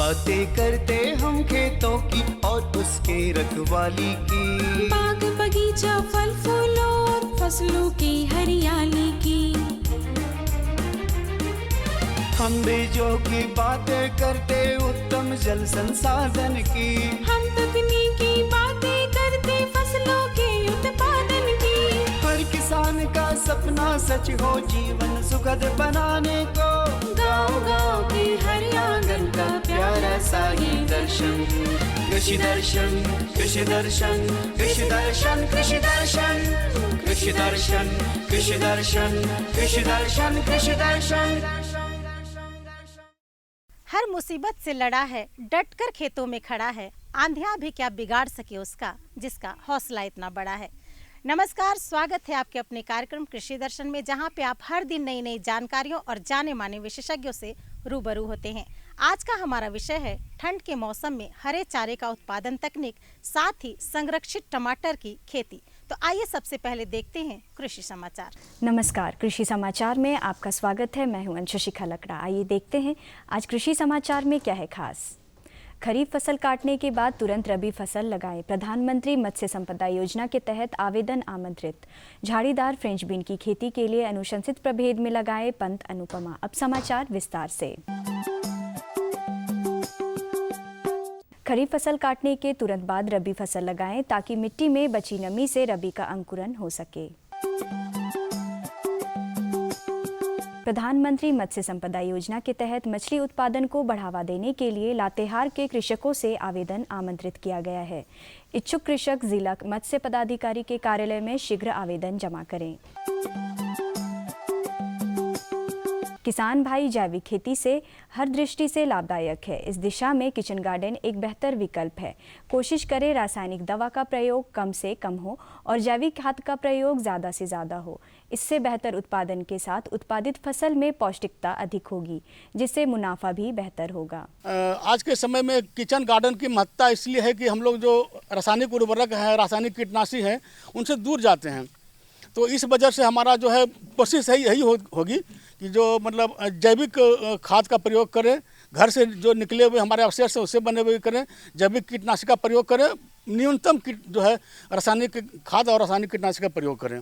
बातें करते हम खेतों की और उसके रखवाली की, बाग बगीचा फल फूलों और फसलों की हरियाली की। हम बीजों की बातें करते उत्तम जल संसाधन की, हम तकनीकी बातें करते फसलों के उत्पादन की। हर किसान का सपना सच हो जीवन सुखद बनाने को, गाँव-गाँव के हर आंगन का प्यारा सा ये दर्शन। कृषि दर्शन, कृषि दर्शन, कृषि दर्शन, कृषि दर्शन, कृषि दर्शन, कृषि दर्शन, कृषि दर्शन, कृषि दर्शन। हर मुसीबत से लड़ा है, डटकर खेतों में खड़ा है, आंधियां भी क्या बिगाड़ सके उसका, जिसका हौसला इतना बड़ा है। नमस्कार, स्वागत है आपके अपने कार्यक्रम कृषि दर्शन में, जहां पे आप हर दिन नई नई जानकारियों और जाने माने विशेषज्ञों से रूबरू होते हैं। आज का हमारा विषय है ठंड के मौसम में हरे चारे का उत्पादन तकनीक, साथ ही संरक्षित टमाटर की खेती। तो आइए सबसे पहले देखते हैं कृषि समाचार। नमस्कार, कृषि समाचार में आपका स्वागत है। मैं हूं अंशुशिखा लकड़ा। आइए देखते हैं आज कृषि समाचार में क्या है खास। खरीफ फसल काटने के बाद तुरंत रबी फसल लगाएं। प्रधानमंत्री मत्स्य संपदा योजना के तहत आवेदन आमंत्रित। झाड़ीदार फ्रेंच बीन की खेती के लिए अनुशंसित प्रभेद में लगाएं पंत अनुपमा। अब समाचार विस्तार से। खरीफ फसल काटने के तुरंत बाद रबी फसल लगाएं ताकि मिट्टी में बची नमी से रबी का अंकुरन हो सके। प्रधानमंत्री मत्स्य संपदा योजना के तहत मछली उत्पादन को बढ़ावा देने के लिए लातेहार के कृषकों से आवेदन आमंत्रित किया गया है। इच्छुक कृषक जिला मत्स्य पदाधिकारी के कार्यालय में शीघ्र आवेदन जमा करें। किसान भाई जैविक खेती से हर दृष्टि से लाभदायक है। इस दिशा में किचन गार्डन एक बेहतर विकल्प है। कोशिश करें रासायनिक दवा का प्रयोग कम से कम हो और जैविक खाद का प्रयोग ज़्यादा से ज़्यादा हो। इससे बेहतर उत्पादन के साथ उत्पादित फसल में पौष्टिकता अधिक होगी, जिससे मुनाफा भी बेहतर होगा। आज के समय में किचन गार्डन की महत्ता इसलिए है कि हम लोग जो रासायनिक उर्वरक है, रासायनिक कीटनाशी है, उनसे दूर जाते हैं। तो इस वजह से हमारा जो है कोशिश यही होगी कि जो मतलब जैविक खाद का प्रयोग करें, घर से जो निकले हुए हमारे अवशेष उससे बने हुए करें, जैविक कीटनाशी का प्रयोग करें, न्यूनतम जो है रासायनिक खाद और रासायनिक कीटनाशी का प्रयोग करें।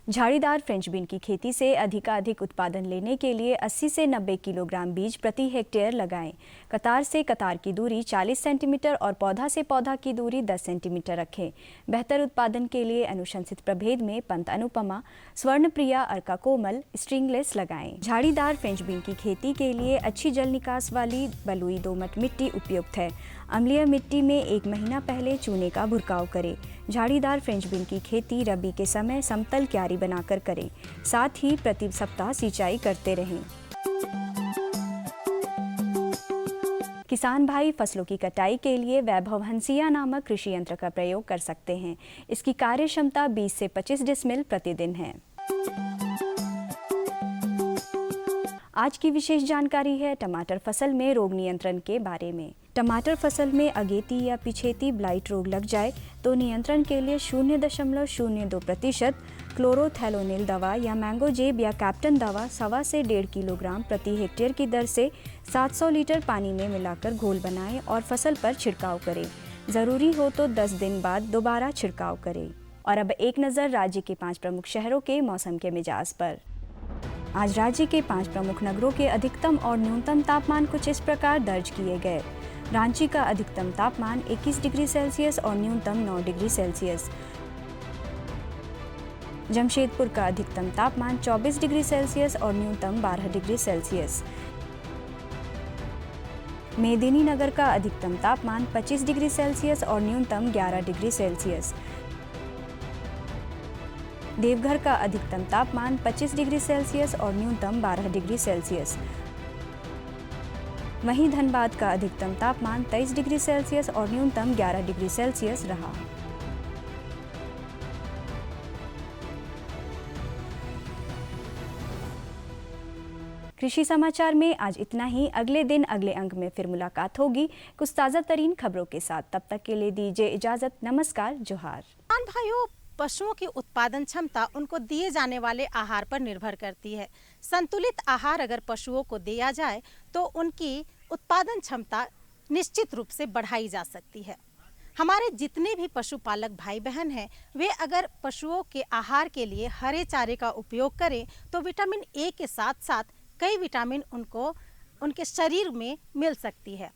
झाड़ीदार फ्रेंच बीन की खेती से अधिकाधिक उत्पादन लेने के लिए 80 से 90 किलोग्राम बीज प्रति हेक्टेयर लगाएं। कतार से कतार की दूरी 40 सेंटीमीटर और पौधा से पौधा की दूरी 10 सेंटीमीटर रखें। बेहतर उत्पादन के लिए अनुशंसित प्रभेद में पंत अनुपमा, स्वर्णप्रिया, अर्का कोमल, स्ट्रिंगलेस लगाएं। झाड़ीदार फ्रेंच बीन की खेती के लिए अच्छी जल निकास वाली बलुई दोमट मिट्टी उपयुक्त है। अम्लीय मिट्टी में 1 महीना पहले चूने का भुरकाव करें। झाड़ीदार फ्रेंच बीन की खेती रबी के समय समतल क्यारी बनाकर करें। साथ ही प्रति सप्ताह सिंचाई करते रहें। किसान भाई फसलों की कटाई के लिए वैभव हंसिया नामक कृषि यंत्र का प्रयोग कर सकते हैं। इसकी कार्य क्षमता 20 से 25 डिसमिल प्रतिदिन है। आज की विशेष जानकारी है टमाटर फसल में रोग नियंत्रण के बारे में। टमाटर फसल में अगेती या पिछेती ब्लाइट रोग लग जाए तो नियंत्रण के लिए 0.02% क्लोरोथैलोनिल दवा या मैंगोजेब या कैप्टन दवा 1.25 से 1.5 किलोग्राम प्रति हेक्टेयर की दर से 700 लीटर पानी में मिलाकर घोल बनाएं और फसल पर छिड़काव करें। ज़रूरी हो तो 10 दिन बाद दोबारा छिड़काव करें। और अब एक नज़र राज्य के 5 प्रमुख शहरों के मौसम के मिजाज पर। आज राज्य के 5 प्रमुख नगरों के अधिकतम और न्यूनतम तापमान कुछ इस प्रकार दर्ज किए गए। रांची का अधिकतम तापमान 21 डिग्री सेल्सियस और न्यूनतम 9 डिग्री सेल्सियस। जमशेदपुर का अधिकतम तापमान 24 डिग्री सेल्सियस और न्यूनतम 12 डिग्री सेल्सियस। मेदिनीनगर का अधिकतम तापमान 25 डिग्री सेल्सियस और न्यूनतम 11 डिग्री सेल्सियस। देवघर का अधिकतम तापमान 25 डिग्री सेल्सियस और न्यूनतम 12 डिग्री सेल्सियस। वहीं धनबाद का अधिकतम तापमान 23 डिग्री सेल्सियस और न्यूनतम 11 डिग्री सेल्सियस रहा। कृषि समाचार में आज इतना ही। अगले दिन अगले अंक में फिर मुलाकात होगी कुछ ताज़ा तरीन खबरों के साथ। तब तक के लिए दीजिए इजाज़त। नमस्कार, जोहार। किसान भाइयों, पशुओं की उत्पादन क्षमता उनको दिए जाने वाले आहार पर निर्भर करती है। संतुलित आहार अगर पशुओं को दिया जाए तो उनकी उत्पादन क्षमता निश्चित रूप से बढ़ाई जा सकती है। हमारे जितने भी पशुपालक भाई बहन हैं, वे अगर पशुओं के आहार के लिए हरे चारे का उपयोग करें तो विटामिन ए के साथ साथ कई विटामिन उनको उनके शरीर में मिल सकती है।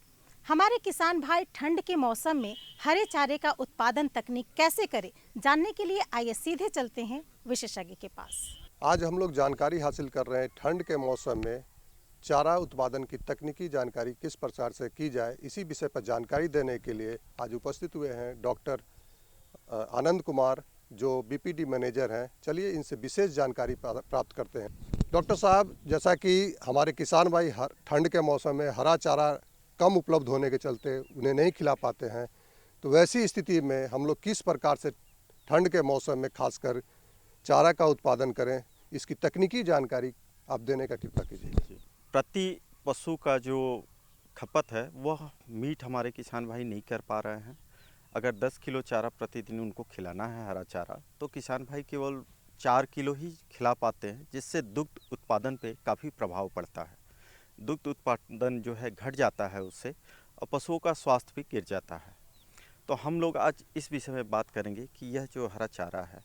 हमारे किसान भाई ठंड के मौसम में हरे चारे का उत्पादन तकनीक कैसे करें, जानने के लिए आइए सीधे चलते हैं विशेषज्ञ के पास। आज हम लोग जानकारी हासिल कर रहे हैं ठंड के मौसम में चारा उत्पादन की तकनीकी जानकारी किस प्रकार से की जाए। इसी विषय पर जानकारी देने के लिए आज उपस्थित हुए हैं डॉक्टर आनंद कुमार, जो बीपीडी मैनेजर हैं। चलिए इनसे विशेष जानकारी प्राप्त करते हैं। डॉक्टर साहब, जैसा कि हमारे किसान भाई ठंड के मौसम में हरा चारा कम उपलब्ध होने के चलते उन्हें नहीं खिला पाते हैं, तो वैसी स्थिति में हम लोग किस प्रकार से ठंड के मौसम में खासकर चारा का उत्पादन करें, इसकी तकनीकी जानकारी आप देने का कृपा कीजिए। प्रति पशु का जो खपत है वह मीट हमारे किसान भाई नहीं कर पा रहे हैं। अगर 10 किलो चारा प्रतिदिन उनको खिलाना है हरा चारा, तो किसान भाई केवल 4 किलो ही खिला पाते हैं, जिससे दुग्ध उत्पादन पे काफ़ी प्रभाव पड़ता है। दुग्ध उत्पादन जो है घट जाता है उससे, और पशुओं का स्वास्थ्य भी गिर जाता है। तो हम लोग आज इस विषय में बात करेंगे कि यह जो हरा चारा है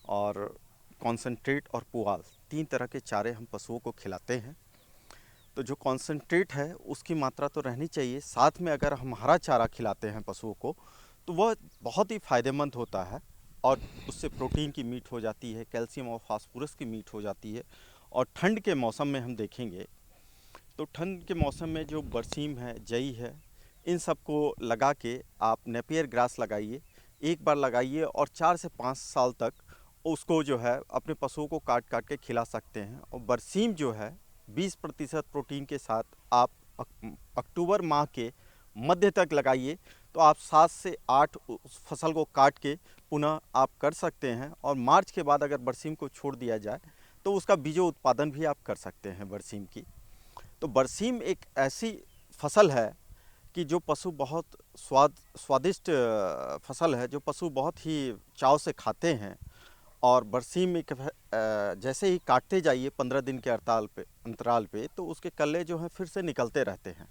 और कॉन्सेंट्रेट और पुआल, 3 तरह के चारे हम पशुओं को खिलाते हैं। तो जो कॉन्सेंट्रेट है उसकी मात्रा तो रहनी चाहिए, साथ में अगर हम हरा चारा खिलाते हैं पशुओं को तो वह बहुत ही फ़ायदेमंद होता है, और उससे प्रोटीन की मीट हो जाती है, कैल्शियम और फास्फोरस की मीट हो जाती है। और ठंड के मौसम में हम देखेंगे तो ठंड के मौसम में जो बरसीम है, जई है, इन सब को लगा के आप नेपियर ग्रास लगाइए, एक बार लगाइए और 4 से 5 साल तक उसको जो है अपने पशुओं को काट काट के खिला सकते हैं। और बरसीम जो है 20% प्रोटीन के साथ आप अक्टूबर माह के मध्य तक लगाइए, तो आप 7 से 8 उस फसल को काट के पुनः आप कर सकते हैं। और मार्च के बाद अगर बरसीम को छोड़ दिया जाए तो उसका बीजो उत्पादन भी आप कर सकते हैं बरसीम की। तो बरसीम एक ऐसी फसल है कि जो पशु बहुत स्वादिष्ट फसल है, जो पशु बहुत ही चाव से खाते हैं। और बरसीम एक जैसे ही काटते जाइए 15 दिन के अंतराल पे तो उसके कल्ले जो हैं फिर से निकलते रहते हैं।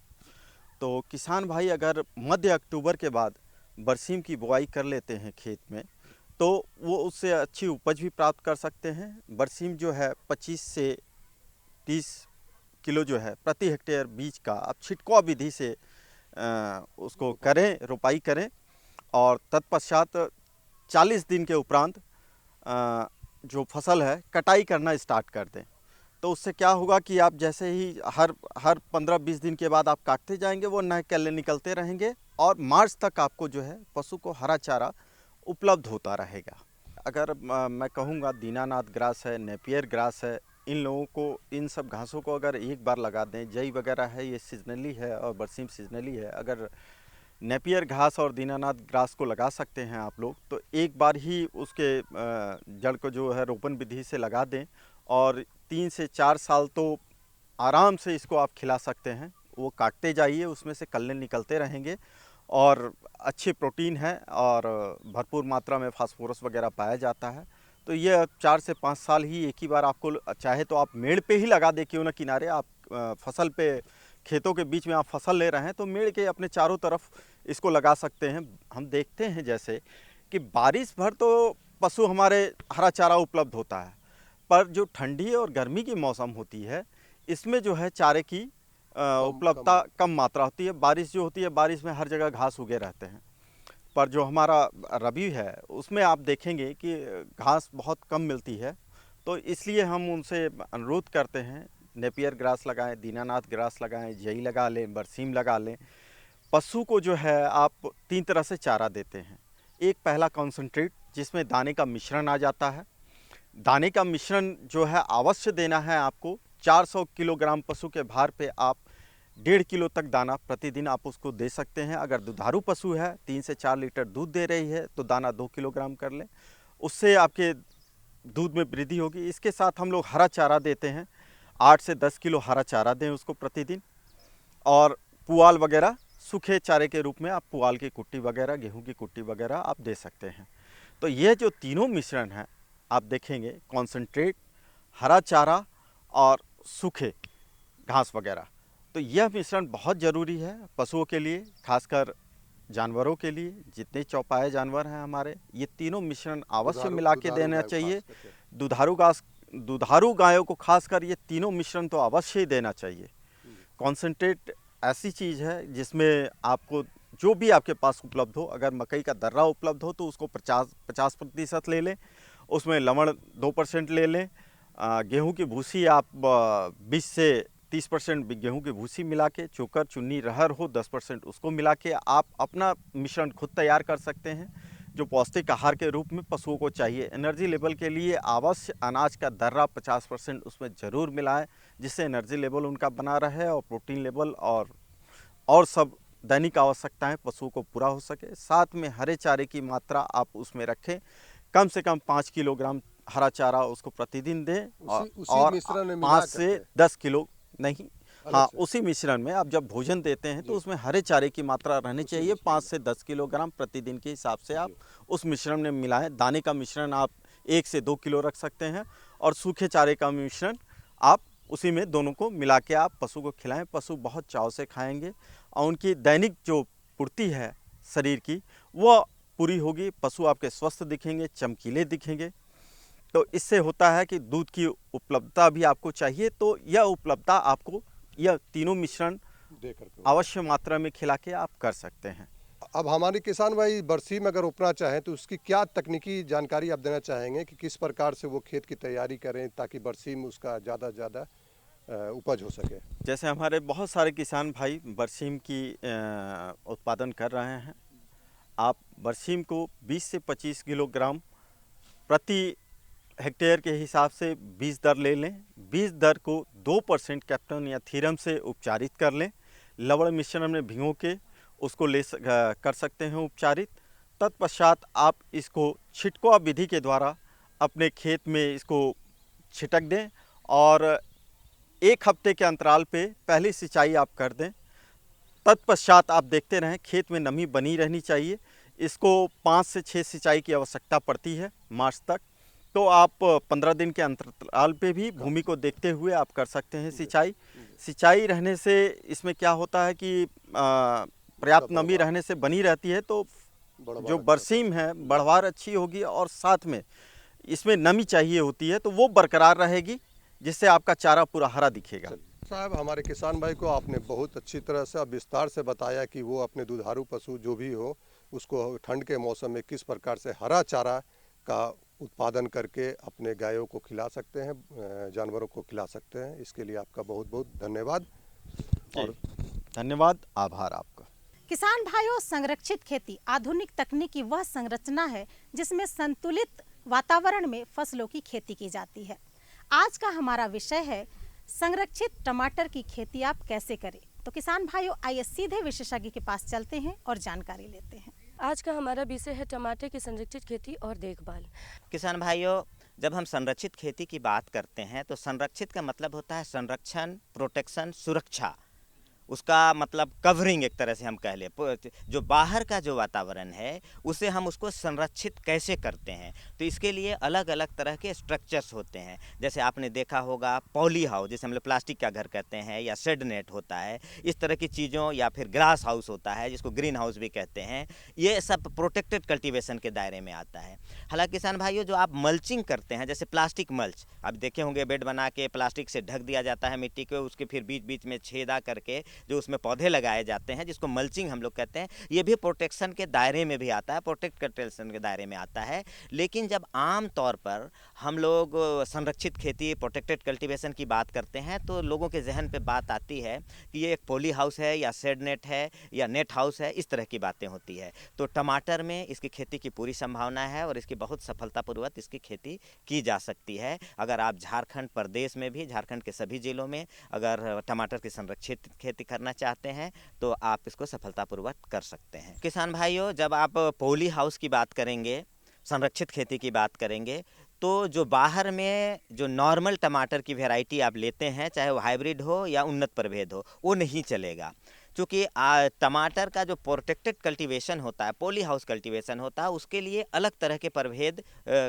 तो किसान भाई अगर मध्य अक्टूबर के बाद बरसीम की बुआई कर लेते हैं खेत में, तो वो उससे अच्छी उपज भी प्राप्त कर सकते हैं। बरसीम जो है 25 से 30 किलो जो है प्रति हेक्टेयर बीज का आप छिटकुआ विधि से उसको करें, रोपाई करें, और तत्पश्चात 40 दिन के उपरांत जो फसल है कटाई करना स्टार्ट कर दें। तो उससे क्या होगा कि आप जैसे ही हर 15-20 दिन के बाद आप काटते जाएंगे, वो नए कल्ले निकलते रहेंगे, और मार्च तक आपको जो है पशु को हरा चारा उपलब्ध होता रहेगा। अगर मैं कहूँगा दीनानाथ ग्रास है, नेपियर ग्रास है, इन लोगों को, इन सब घासों को अगर एक बार लगा दें, जई वगैरह है ये सीजनली है और बरसीम सीजनली है, अगर नेपियर घास और दीनानाथ ग्रास को लगा सकते हैं आप लोग, तो एक बार ही उसके जड़ को जो है रोपण विधि से लगा दें, और 3 से 4 साल तो आराम से इसको आप खिला सकते हैं। वो काटते जाइए, उसमें से कल्ले निकलते रहेंगे, और अच्छे प्रोटीन है और भरपूर मात्रा में फास्फोरस वगैरह पाया जाता है। तो ये 4 से 5 साल ही एक ही बार आपको, चाहे तो आप मेड़ पे ही लगा दे, क्यों ना किनारे आप फसल पे, खेतों के बीच में आप फसल ले रहे हैं तो मेड़ के अपने चारों तरफ इसको लगा सकते हैं। हम देखते हैं जैसे कि बारिश भर तो पशु हमारे हरा चारा उपलब्ध होता है, पर जो ठंडी और गर्मी की मौसम होती है इसमें जो है चारे की उपलब्धता कम मात्रा होती है। बारिश जो होती है, बारिश में हर जगह घास उगे रहते हैं, पर जो हमारा रबी है उसमें आप देखेंगे कि घास बहुत कम मिलती है। तो इसलिए हम उनसे अनुरोध करते हैं, नेपियर ग्रास लगाएं, दीनानाथ ग्रास लगाएं, जई लगा लें, बरसीम लगा लें। पशु को जो है आप 3 तरह से चारा देते हैं। एक पहला कॉन्सेंट्रेट, जिसमें दाने का मिश्रण आ जाता है। दाने का मिश्रण जो है अवश्य देना है आपको। 400 किलोग्राम पशु के भार पे आप 1.5 किलो तक दाना प्रतिदिन आप उसको दे सकते हैं। अगर दुधारू पशु है, 3 से 4 लीटर दूध दे रही है, तो दाना 2 किलोग्राम कर लें, उससे आपके दूध में वृद्धि होगी। इसके साथ हम लोग हरा चारा देते हैं, 8 से 10 किलो हरा चारा दें उसको प्रतिदिन। और पुआल वगैरह सूखे चारे के रूप में आप पुआल की कुट्टी वगैरह, गेहूं की कुट्टी वगैरह आप दे सकते हैं। तो ये जो तीनों मिश्रण हैं आप देखेंगे, कॉन्सेंट्रेट, हरा चारा और सूखे घास वगैरह। तो यह मिश्रण बहुत ज़रूरी है पशुओं के लिए, खासकर जानवरों के लिए। जितने चौपाए जानवर हैं हमारे, ये तीनों मिश्रण अवश्य मिला के देना चाहिए। दुधारू गायों को खासकर ये तीनों मिश्रण तो अवश्य ही देना चाहिए। कॉन्सेंट्रेट ऐसी चीज़ है जिसमें आपको जो भी आपके पास उपलब्ध हो, अगर मकई का दर्रा उपलब्ध हो तो उसको 50% ले लें, उसमें लवण 2% ले लें। गेहूं की भूसी आप 20 से 30% गेहूं की भूसी मिला के, चोकर चुन्नी रहर हो 10% उसको मिला के आप अपना मिश्रण खुद तैयार कर सकते हैं, जो पौष्टिक आहार के रूप में पशुओं को चाहिए। एनर्जी लेवल के लिए अवश्य अनाज का दर्रा 50% उसमें ज़रूर मिलाएं, जिससे एनर्जी लेवल उनका बना रहे और प्रोटीन लेवल और सब दैनिक आवश्यकताएं पशुओं को पूरा हो सके। साथ में हरे चारे की मात्रा आप उसमें रखें, कम से कम 5 किलोग्राम हरा चारा उसको प्रतिदिन दें। और मिश्रण में 5 से 10 किलो नहीं, हाँ, उसी मिश्रण में आप जब भोजन देते हैं तो उसमें हरे चारे की मात्रा रहनी चाहिए। 5 से 10 किलोग्राम प्रतिदिन के हिसाब से आप उस मिश्रण में मिलाएं। दाने का मिश्रण आप 1 से 2 किलो रख सकते हैं और सूखे चारे का मिश्रण आप उसी में दोनों को मिला के आप पशु को खिलाएं। पशु बहुत चाव से खाएंगे और उनकी दैनिक जो पूर्ति है शरीर की वह पूरी होगी। पशु आपके स्वस्थ दिखेंगे, चमकीले दिखेंगे। तो इससे होता है कि दूध की उपलब्धता भी आपको चाहिए, तो यह उपलब्धता आपको यह तीनों मिश्रण अवश्य मात्रा में खिला के आप कर सकते हैं। अब हमारे किसान भाई बरसीम अगर रोपना चाहें तो उसकी क्या तकनीकी जानकारी आप देना चाहेंगे कि किस प्रकार से वो खेत की तैयारी करें ताकि बरसीम उसका ज़्यादा से ज़्यादा उपज हो सके? जैसे हमारे बहुत सारे किसान भाई बरसीम की उत्पादन कर रहे हैं। आप बरसीम को 20 से 25 किलोग्राम प्रति हेक्टेयर के हिसाब से बीज दर ले लें। बीज दर को 2% कैप्टन या थीरम से उपचारित कर लें। लवण मिश्रण में भिगो के उसको कर सकते हैं उपचारित। तत्पश्चात आप इसको छिटकुआ विधि के द्वारा अपने खेत में इसको छिटक दें और 1 हफ्ते के अंतराल पे पहली सिंचाई आप कर दें। तत्पश्चात आप देखते रहें, खेत में नमी बनी रहनी चाहिए। इसको 5 से 6 सिंचाई की आवश्यकता पड़ती है मार्च तक। तो आप 15 दिन के अंतराल पे भी भूमि को देखते हुए आप कर सकते हैं सिंचाई। सिंचाई रहने से इसमें क्या होता है कि पर्याप्त नमी रहने से बनी रहती है, तो जो बरसीम है बढ़वार अच्छी होगी और साथ में इसमें नमी चाहिए होती है तो वो बरकरार रहेगी, जिससे आपका चारा पूरा हरा दिखेगा। साहब, हमारे किसान भाई को आपने बहुत अच्छी तरह से विस्तार से बताया कि वो अपने दुधारू पशु जो भी हो उसको ठंड के मौसम में किस प्रकार से हरा चारा का उत्पादन करके अपने गायों को खिला सकते हैं, जानवरों को खिला सकते हैं। इसके लिए आपका बहुत बहुत धन्यवाद। और धन्यवाद, आभार आपका। किसान भाइयों, संरक्षित खेती आधुनिक तकनीक की वह संरचना है जिसमें संतुलित वातावरण में फसलों की खेती की जाती है। आज का हमारा विषय है संरक्षित टमाटर की खेती आप कैसे करें। तो किसान भाइयों, आइए सीधे विशेषज्ञ के पास चलते हैं और जानकारी लेते हैं। आज का हमारा विषय है टमाटर की संरक्षित खेती और देखभाल। किसान भाइयों, जब हम संरक्षित खेती की बात करते हैं तो संरक्षित का मतलब होता है संरक्षण, प्रोटेक्शन, सुरक्षा। उसका मतलब कवरिंग, एक तरह से हम कह लें। जो बाहर का जो वातावरण है उसे हम उसको संरक्षित कैसे करते हैं, तो इसके लिए अलग अलग तरह के स्ट्रक्चर्स होते हैं। जैसे आपने देखा होगा पॉली हाउस, जैसे हम लोग प्लास्टिक का घर कहते हैं, या शेड नेट होता है, इस तरह की चीज़ों, या फिर ग्रास हाउस होता है जिसको ग्रीन हाउस भी कहते हैं। ये सब प्रोटेक्टेड कल्टीवेशन के दायरे में आता है। हालांकि किसान भाइयों, जो आप मल्चिंग करते हैं, जैसे प्लास्टिक मल्च आप देखे होंगे, बेड बना के प्लास्टिक से ढक दिया जाता है मिट्टी को, उसके फिर बीच बीच में छेदा करके जो उसमें पौधे लगाए जाते हैं, जिसको मल्चिंग हम लोग कहते हैं। ये भी प्रोटेक्शन के दायरे में भी आता है, प्रोटेक्ट कल्टीवेशन के दायरे में आता है। लेकिन जब आम तौर पर हम लोग संरक्षित खेती, प्रोटेक्टेड कल्टीवेशन की बात करते हैं तो लोगों के जहन पे बात आती है कि ये एक पॉली हाउस है या शेड नेट है या नेट हाउस है, इस तरह की बातें होती है। तो टमाटर में इसकी खेती की पूरी संभावना है और इसकी बहुत सफलतापूर्वक इसकी खेती की जा सकती है। अगर आप झारखंड प्रदेश में भी, झारखंड के सभी जिलों में अगर टमाटर की संरक्षित खेती करना चाहते हैं तो आप इसको सफलतापूर्वक कर सकते हैं। किसान भाइयों, जब आप पॉली हाउस की बात करेंगे, संरक्षित खेती की बात करेंगे, तो जो बाहर में जो नॉर्मल टमाटर की वैरायटी आप लेते हैं, चाहे वो हाइब्रिड हो या उन्नत प्रभेद हो, वो नहीं चलेगा। चूँकि टमाटर का जो प्रोटेक्टेड कल्टीवेशन होता है, पॉली हाउस कल्टीवेशन होता है, उसके लिए अलग तरह के प्रभेद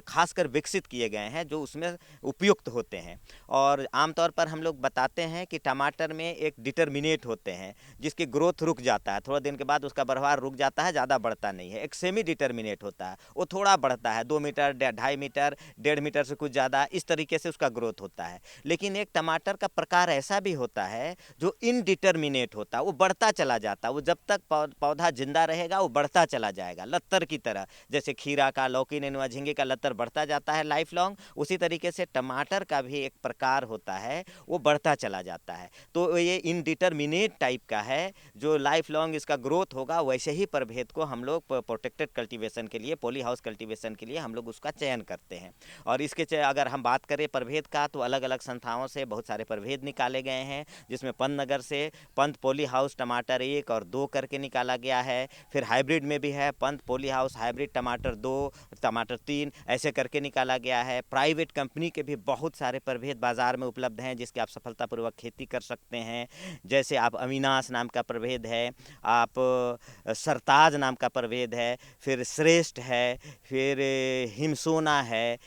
खासकर विकसित किए गए हैं जो उसमें उपयुक्त होते हैं। और आमतौर पर हम लोग बताते हैं कि टमाटर में एक डिटर्मिनेट होते हैं जिसकी ग्रोथ रुक जाता है, थोड़ा दिन के बाद उसका बढ़वार रुक जाता है, ज़्यादा बढ़ता नहीं है। एक सेमी डिटर्मिनेट होता है, वो थोड़ा बढ़ता है, 2 मीटर, 2.5 मीटर, 1.5 मीटर से कुछ ज़्यादा, इस तरीके से उसका ग्रोथ होता है। लेकिन एक टमाटर का प्रकार ऐसा भी होता है जो इनडिटर्मिनेट होता है, वो बढ़ता चला जाता है, वो जब तक पौधा जिंदा रहेगा वो बढ़ता चला जाएगा, लत्तर की तरह। जैसे खीरा का, लौकी, नेनुआ, झींगे का लत्तर बढ़ता जाता है लाइफ लॉन्ग, उसी तरीके से टमाटर का भी एक प्रकार होता है, वो बढ़ता चला जाता है। तो ये इनडिटर्मिनेट टाइप का है जो लाइफ लॉन्ग इसका ग्रोथ होगा। वैसे ही प्रभेद को हम लोग प्रोटेक्टेड कल्टीवेशन के लिए, पॉली हाउस कल्टीवेशन के लिए हम लोग उसका चयन करते हैं। और इसके अगर हम बात करें प्रभेद का, तो अलग अलग संस्थाओं से बहुत सारे प्रभेद निकाले गए हैं, जिसमें पंतनगर से पंत पॉली हाउस टमाटर 1 और 2 करके निकाला गया है। फिर हाइब्रिड में भी है, पंत पॉली हाउस हाइब्रिड टमाटर 2, टमाटर 3, ऐसे करके निकाला गया है। प्राइवेट कंपनी के भी बहुत सारे प्रभेद बाज़ार में उपलब्ध हैं जिसके आप सफलतापूर्वक खेती कर सकते हैं। जैसे आप अविनाश नाम का प्रभेद है, आप सरताज नाम का प्रभेद है, फिर श्रेष्ठ है, फिर हिमसोना है,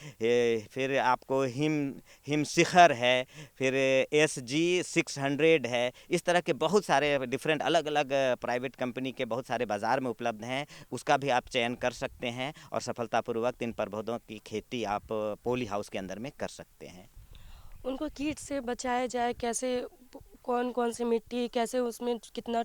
फिर आपको हिम शिखर है, फिर SG 600 है। इस तरह के बहुत सारे डिफरेंट अलग अलग प्राइवेट कंपनी के बहुत सारे बाज़ार में उपलब्ध हैं, उसका भी आप चयन कर सकते हैं और सफलतापूर्वक इन प्रभेदों की खेती आप पॉली हाउस के अंदर में कर सकते हैं। उनको कीट से बचाया जाए कैसे, कौन कौन सी मिट्टी, कैसे उसमें कितना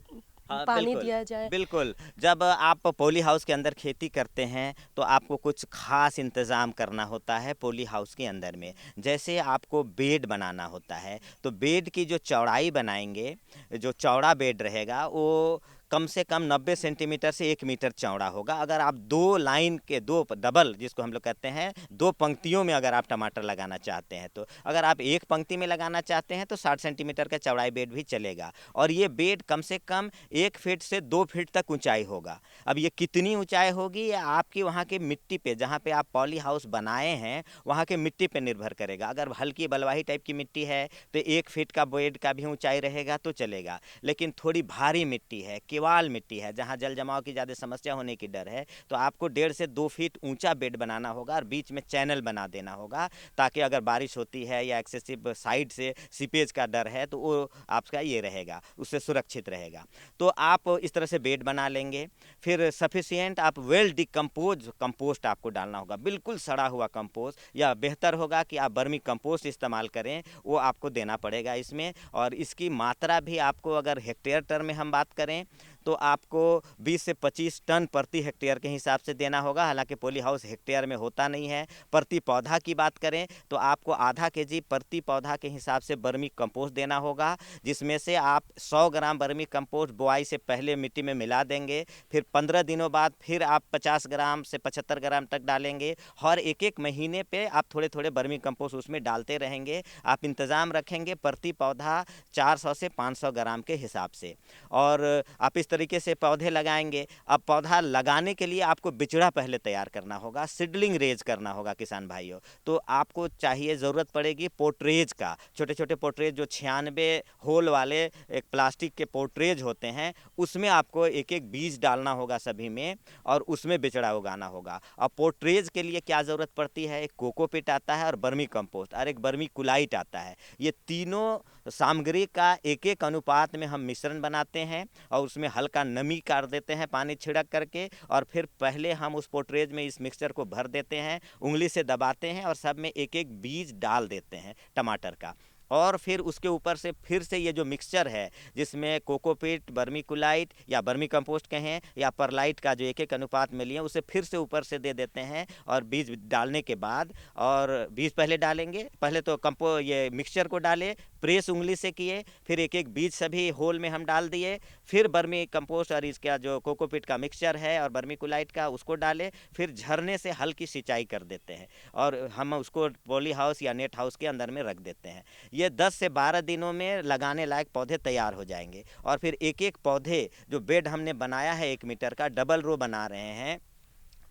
पानी बिल्कुल, दिया जाए? बिल्कुल। जब आप पॉली हाउस के अंदर खेती करते हैं तो आपको कुछ खास इंतज़ाम करना होता है पॉली हाउस के अंदर में। जैसे आपको बेड बनाना होता है, तो बेड की जो चौड़ाई बनाएंगे, जो चौड़ा बेड रहेगा वो कम से कम 90 सेंटीमीटर से 1 मीटर चौड़ा होगा। अगर आप 2 लाइन के, 2 डबल जिसको हम लोग कहते हैं, 2 पंक्तियों में अगर आप टमाटर लगाना चाहते हैं, तो अगर आप एक पंक्ति में लगाना चाहते हैं तो 60 सेंटीमीटर का चौड़ाई बेड भी चलेगा। और ये बेड कम से कम 1 फीट से 2 फीट तक ऊंचाई होगा। अब ये कितनी ऊंचाई होगी ये आपकी वहाँ की मिट्टी पे, जहाँ पे आप पॉली हाउस बनाए हैं वहाँ के मिट्टी पे निर्भर करेगा। अगर हल्की बलुआही टाइप की मिट्टी है तो 1 फीट का बेड का भी ऊंचाई रहेगा तो चलेगा। लेकिन थोड़ी भारी मिट्टी है, केवाल मिट्टी है, जहाँ जल जमाव की ज़्यादा समस्या होने की डर है, तो आपको 1.5 से 2 फीट ऊंचा बेड बनाना होगा और बीच में चैनल बना देना होगा, ताकि अगर बारिश होती है या एक्सेसिव साइड से सीपेज का डर है तो वो आपका ये रहेगा, उससे सुरक्षित रहेगा। तो आप इस तरह से बेड बना लेंगे। फिर सफिशिएंट आप वेल डिकम्पोज कंपोस्ट आपको डालना होगा, बिल्कुल सड़ा हुआ कंपोस्ट, या बेहतर होगा कि आप बर्मी कंपोस्ट इस्तेमाल करें, वो आपको देना पड़ेगा इसमें। और इसकी मात्रा भी आपको, अगर हेक्टेयर टर्म में हम बात करें तो आपको 20 से 25 टन प्रति हेक्टेयर के हिसाब से देना होगा। हालांकि पॉली हाउस हेक्टेयर में होता नहीं है। प्रति पौधा की बात करें तो आपको आधा केजी प्रति पौधा के हिसाब से बर्मी कंपोस्ट देना होगा, जिसमें से आप 100 ग्राम बर्मी कंपोस्ट बुआई से पहले मिट्टी में मिला देंगे। फिर 15 दिनों बाद फिर आप 50 ग्राम से 75 ग्राम तक डालेंगे। हर एक महीने पे आप थोड़े थोड़े बर्मी कंपोस्ट उसमें डालते रहेंगे। आप इंतज़ाम रखेंगे प्रति पौधा 400 से 500 ग्राम के हिसाब से, और आप इस तरीके से पौधे लगाएंगे। अब पौधा लगाने के लिए आपको बिचड़ा पहले तैयार करना होगा, सीडलिंग रेज करना होगा किसान भाइयों। तो आपको चाहिए, ज़रूरत पड़ेगी पोर्ट्रेज का, छोटे छोटे पोर्ट्रेज जो 96 होल वाले एक प्लास्टिक के पोर्ट्रेज होते हैं, उसमें आपको एक एक बीज डालना होगा सभी में, और उसमें बिचड़ा उगाना होगा। अब पोर्ट्रेज के लिए क्या ज़रूरत पड़ती है, एक कोकोपीट आता है और बर्मी कंपोस्ट और एक बर्मी कुलाइट आता है। ये तीनों सामग्री का एक एक अनुपात में हम मिश्रण बनाते हैं और उसमें हल्का नमी कर देते हैं पानी छिड़क करके, और फिर पहले हम उस पोर्ट्रेज में इस मिक्सचर को भर देते हैं, उंगली से दबाते हैं और सब में एक एक बीज डाल देते हैं टमाटर का। और फिर उसके ऊपर से फिर से ये जो मिक्सचर है, जिसमें कोकोपीट, बर्मीकुलाइट या बर्मी कंपोस्ट कहें या परलाइट का जो एक एक अनुपात में लिए, उसे फिर से ऊपर से दे देते हैं। और बीज डालने के बाद, और बीज पहले डालेंगे, पहले तो ये मिक्सचर को डाले, प्रेस उंगली से किए, फिर एक एक बीज सभी होल में हम डाल दिए, फिर बर्मी कंपोस्ट और इसका जो कोकोपीट का मिक्सचर है और बर्मीकुलाइट का उसको डाले, फिर झरने से हल्की सिंचाई कर देते हैं और हम उसको पॉली हाउस या नेट हाउस के अंदर में रख देते हैं। ये 10 से 12 दिनों में लगाने लायक पौधे तैयार हो जाएंगे। और फिर एक एक पौधे, जो बेड हमने बनाया है 1 मीटर का, डबल रो बना रहे हैं,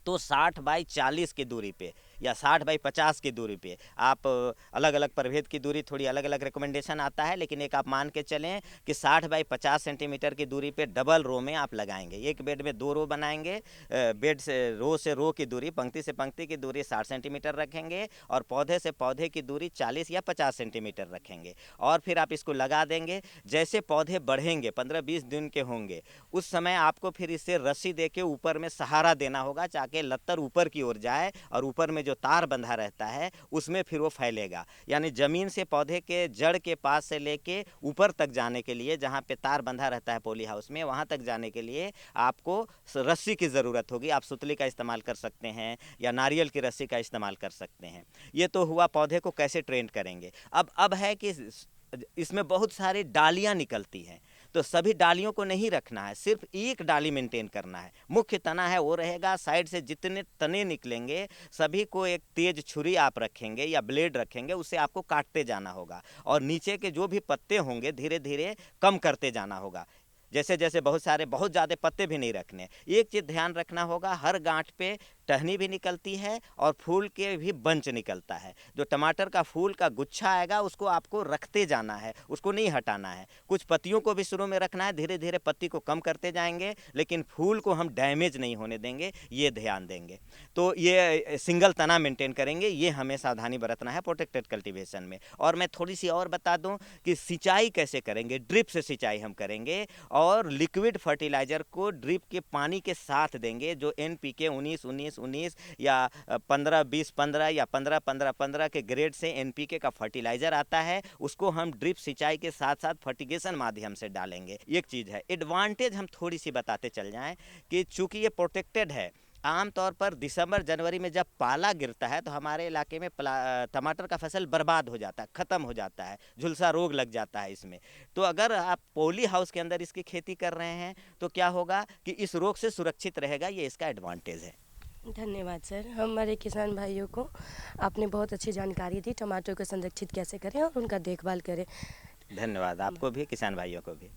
तो 60 बाई 40 की दूरी पे या 60 बाई 50 की दूरी पे आप अलग अलग प्रभेद की दूरी थोड़ी अलग अलग रिकमेंडेशन आता है, लेकिन एक आप मान के चलें कि 60 बाई 50 सेंटीमीटर की दूरी पे डबल रो में आप लगाएंगे। एक बेड में 2 रो बनाएंगे, बेड से रो की दूरी, पंक्ति से पंक्ति की दूरी 60 सेंटीमीटर रखेंगे और पौधे से पौधे की दूरी 40 या 50 सेंटीमीटर रखेंगे और फिर आप इसको लगा देंगे। जैसे पौधे बढ़ेंगे 15-20 दिन के होंगे उस समय आपको फिर इससे रस्सी दे के ऊपर में सहारा देना होगा ताकि लत्तर ऊपर की ओर जाए और ऊपर में जो तार बंधा रहता है उसमें फिर वो फैलेगा। यानी ज़मीन से पौधे के जड़ के पास से लेके ऊपर तक जाने के लिए, जहाँ पे तार बंधा रहता है पॉली हाउस में, वहाँ तक जाने के लिए आपको रस्सी की ज़रूरत होगी। आप सुतली का इस्तेमाल कर सकते हैं या नारियल की रस्सी का इस्तेमाल कर सकते हैं। ये तो हुआ पौधे को कैसे ट्रेन करेंगे। अब है कि इसमें बहुत सारी डालियाँ निकलती हैं, तो सभी डालियों को नहीं रखना है, सिर्फ एक डाली मेंटेन करना है। मुख्य तना है वो रहेगा, साइड से जितने तने निकलेंगे सभी को एक तेज छुरी आप रखेंगे या ब्लेड रखेंगे, उससे आपको काटते जाना होगा और नीचे के जो भी पत्ते होंगे धीरे धीरे कम करते जाना होगा। जैसे जैसे बहुत ज़्यादा पत्ते भी नहीं रखने। एक चीज़ ध्यान रखना होगा, हर गांठ पे टहनी भी निकलती है और फूल के भी बंच निकलता है। जो टमाटर का फूल का गुच्छा आएगा उसको आपको रखते जाना है, उसको नहीं हटाना है। कुछ पत्तियों को भी शुरू में रखना है, धीरे धीरे पत्ती को कम करते जाएंगे, लेकिन फूल को हम डैमेज नहीं होने देंगे, ये ध्यान देंगे। तो ये सिंगल तना मेंटेन करेंगे, ये हमें सावधानी बरतना है प्रोटेक्टेड कल्टीवेशन में। और मैं थोड़ी सी और बता दूं कि सिंचाई कैसे करेंगे। ड्रिप से सिंचाई हम करेंगे और लिक्विड फर्टिलाइज़र को ड्रिप के पानी के साथ देंगे, जो NPK 19-19-19 या 15-20-15 या 15-15-15 के ग्रेड से NPK का फर्टिलाइज़र आता है, उसको हम ड्रिप सिंचाई के साथ साथ फर्टिगेशन माध्यम से डालेंगे। एक चीज़ है, एडवांटेज हम थोड़ी सी बताते चल जाएं कि चूँकि ये प्रोटेक्टेड है, आमतौर पर दिसंबर-जनवरी में जब पाला गिरता है तो हमारे इलाके में टमाटर का फसल बर्बाद हो जाता है, ख़त्म हो जाता है, झुलसा रोग लग जाता है इसमें। तो अगर आप पॉली हाउस के अंदर इसकी खेती कर रहे हैं तो क्या होगा कि इस रोग से सुरक्षित रहेगा, ये इसका एडवांटेज है। धन्यवाद सर। हमारे किसान भाइयों को आपने बहुत अच्छी जानकारी दी, टमाटर को संरक्षित कैसे करें और उनका देखभाल करें। धन्यवाद आपको भी, किसान भाइयों को भी।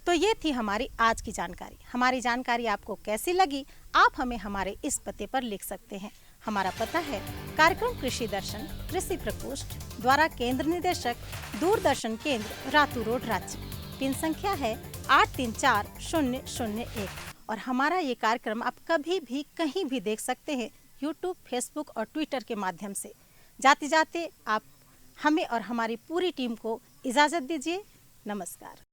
तो ये थी हमारी आज की जानकारी। हमारी जानकारी आपको कैसी लगी, आप हमें हमारे इस पते पर लिख सकते हैं। हमारा पता है कार्यक्रम कृषि दर्शन, कृषि प्रकोष्ठ द्वारा केंद्र निदेशक, दूरदर्शन केंद्र, रातू रोड, रांची। पिन संख्या है 834001 और हमारा ये कार्यक्रम आप कभी भी कहीं भी देख सकते हैं, यूट्यूब, फेसबुक और ट्विटर के माध्यम से। जाते जाते आप हमें और हमारी पूरी टीम को इजाज़त दीजिए। नमस्कार।